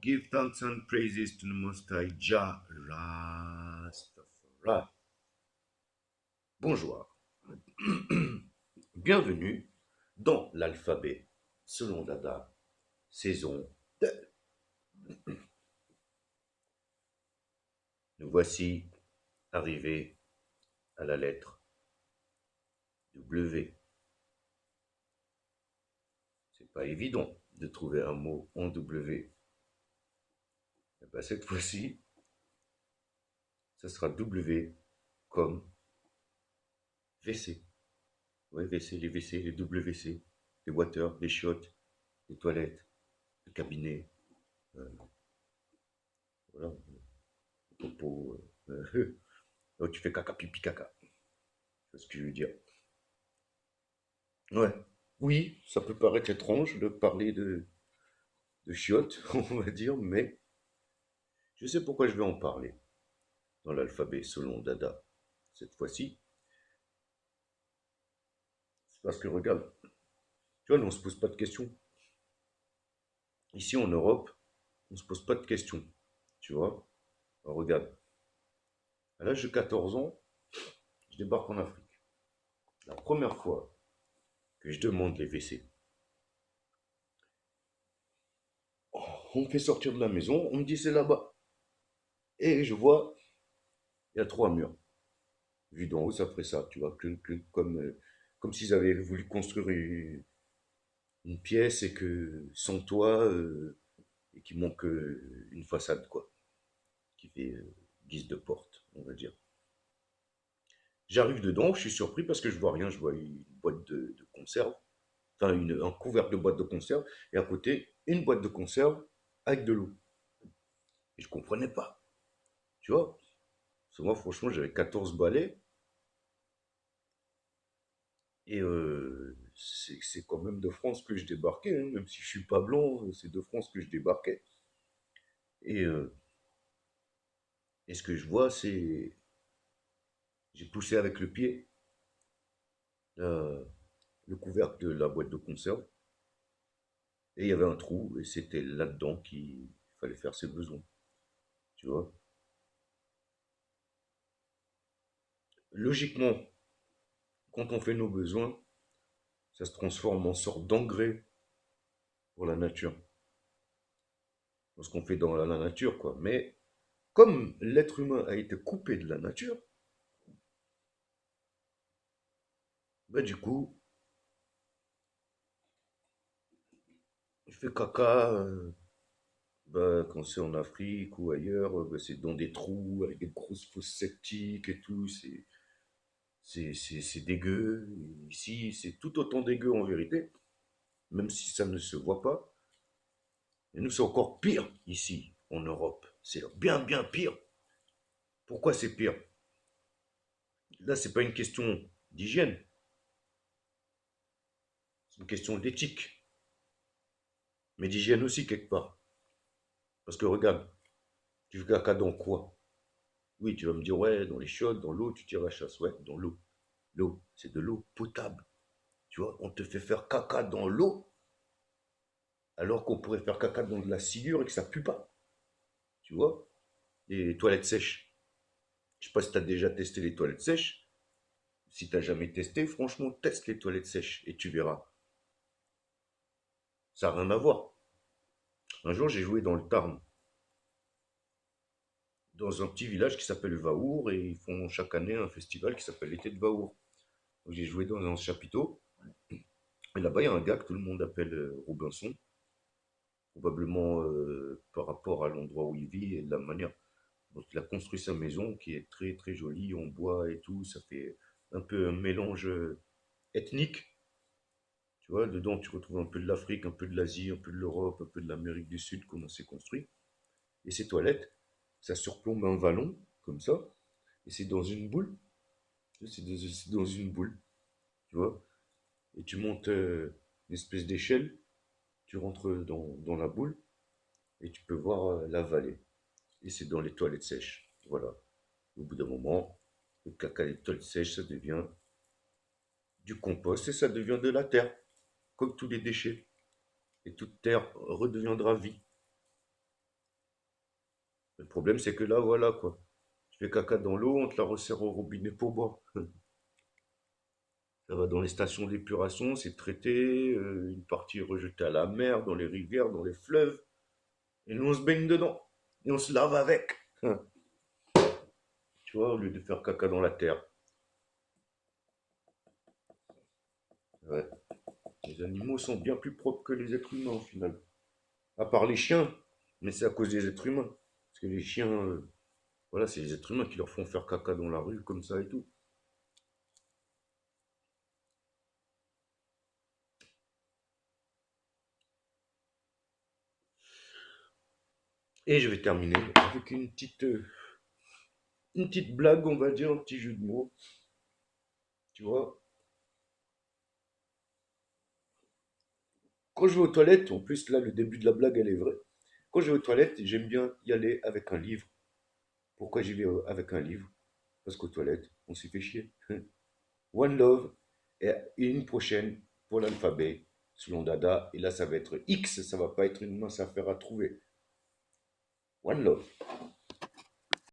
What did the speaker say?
Give thanks and praises to the Most High Jah Rastafari. Bonjour. Bienvenue dans l'alphabet selon Dada, saison 2. Nous voici arrivés à la lettre W. C'est pas évident de trouver un mot en W. Et ben cette fois-ci, ça sera W comme WC. Ouais, WC, les WC, les WC, les water, les chiottes, les toilettes, le cabinet, euh, voilà, le popo. Oh, tu fais caca, pipi, caca. C'est ce que je veux dire. Ouais. Oui, ça peut paraître étrange de parler de chiottes, on va dire, mais je sais pourquoi je vais en parler dans l'alphabet selon Dada. Cette fois-ci, c'est parce que regarde, tu vois, nous, on se pose pas de questions. Ici en Europe, on se pose pas de questions. Tu vois? Alors, regarde, à l'âge de 14 ans, je débarque en Afrique. La première fois que je demande les WC, on me fait sortir de la maison, on me dit c'est là-bas. Et je vois, il y a 3 murs. Vu d'en haut, ça ferait ça, tu vois, comme s'ils avaient voulu construire une pièce et que sans toit, et qu'il manque une façade, quoi, qui fait guise de porte, on va dire. J'arrive dedans, je suis surpris parce que je vois rien, je vois une boîte de conserve, enfin un couvercle de boîte de conserve, et à côté, une boîte de conserve avec de l'eau. Et je comprenais pas, tu vois. Parce que moi, franchement, j'avais 14 balais, et c'est quand même de France que je débarquais, hein, même si je suis pas blanc, c'est de France que je débarquais. Et, et ce que je vois, c'est, j'ai poussé avec le pied euh, le couvercle de la boîte de conserve, et il y avait un trou, et c'était là-dedans qu'il fallait faire ses besoins, tu vois. Logiquement, quand on fait nos besoins, ça se transforme en sorte d'engrais pour la nature, dans ce qu'on fait dans la nature, quoi. Mais comme l'être humain a été coupé de la nature, bah du coup, il fait caca, bah, quand c'est en Afrique ou ailleurs, bah, c'est dans des trous avec des grosses fosses septiques et tout, c'est dégueu. Et ici, c'est tout autant dégueu en vérité, même si ça ne se voit pas. Et nous, c'est encore pire ici, en Europe. C'est bien, bien pire. Pourquoi c'est pire? Là, c'est pas une question d'hygiène, c'est une question d'éthique, mais d'hygiène aussi quelque part. Parce que regarde, tu fais caca dans quoi? Oui, tu vas me dire, ouais, dans les chiottes, dans l'eau, tu tires la chasse. Ouais, dans l'eau. L'eau, c'est de l'eau potable. Tu vois, on te fait faire caca dans l'eau, alors qu'on pourrait faire caca dans de la sciure et que ça pue pas. Tu vois? Les toilettes sèches. Je sais pas si tu as déjà testé les toilettes sèches. Si tu n'as jamais testé, franchement, teste les toilettes sèches et tu verras. Ça n'a rien à voir. Un jour, j'ai joué dans le Tarn, dans un petit village qui s'appelle Vaour, et ils font chaque année un festival qui s'appelle l'été de Vaour. Donc, j'ai joué dans un chapiteau, et là-bas, il y a un gars que tout le monde appelle Robinson, probablement par rapport à l'endroit où il vit et de la manière dont il a construit sa maison, qui est très très jolie, en bois et tout. Ça fait un peu un mélange ethnique. Tu vois, dedans, tu retrouves un peu de l'Afrique, un peu de l'Asie, un peu de l'Europe, un peu de l'Amérique du Sud, comment c'est construit. Et ces toilettes, ça surplombe un vallon, comme ça, et c'est dans une boule. C'est dans une boule, tu vois. Et tu montes une espèce d'échelle, tu rentres dans la boule, et tu peux voir la vallée. Et c'est dans les toilettes sèches. Voilà. Au bout d'un moment, le caca des toilettes sèches, ça devient du compost et ça devient de la terre, comme tous les déchets. Et toute terre redeviendra vie. Le problème, c'est que là, voilà quoi. Tu fais caca dans l'eau, on te la resserre au robinet pour boire. Ça va dans les stations d'épuration, c'est traité, une partie est rejetée à la mer, dans les rivières, dans les fleuves. Et nous, on se baigne dedans. Et on se lave avec. Tu vois, au lieu de faire caca dans la terre. Ouais. Les animaux sont bien plus propres que les êtres humains au final. À part les chiens, mais c'est à cause des êtres humains. Parce que les chiens, voilà, c'est les êtres humains qui leur font faire caca dans la rue comme ça et tout. Et je vais terminer avec une petite blague, on va dire, un petit jeu de mots. Tu vois, quand je vais aux toilettes, en plus là, le début de la blague, elle est vraie. Quand je vais aux toilettes, j'aime bien y aller avec un livre. Pourquoi j'y vais avec un livre? Parce qu'aux toilettes, on s'y fait chier. One Love et une prochaine pour l'alphabet selon Dada. Et là, ça va être X, ça va pas être une mince affaire à trouver. One Love.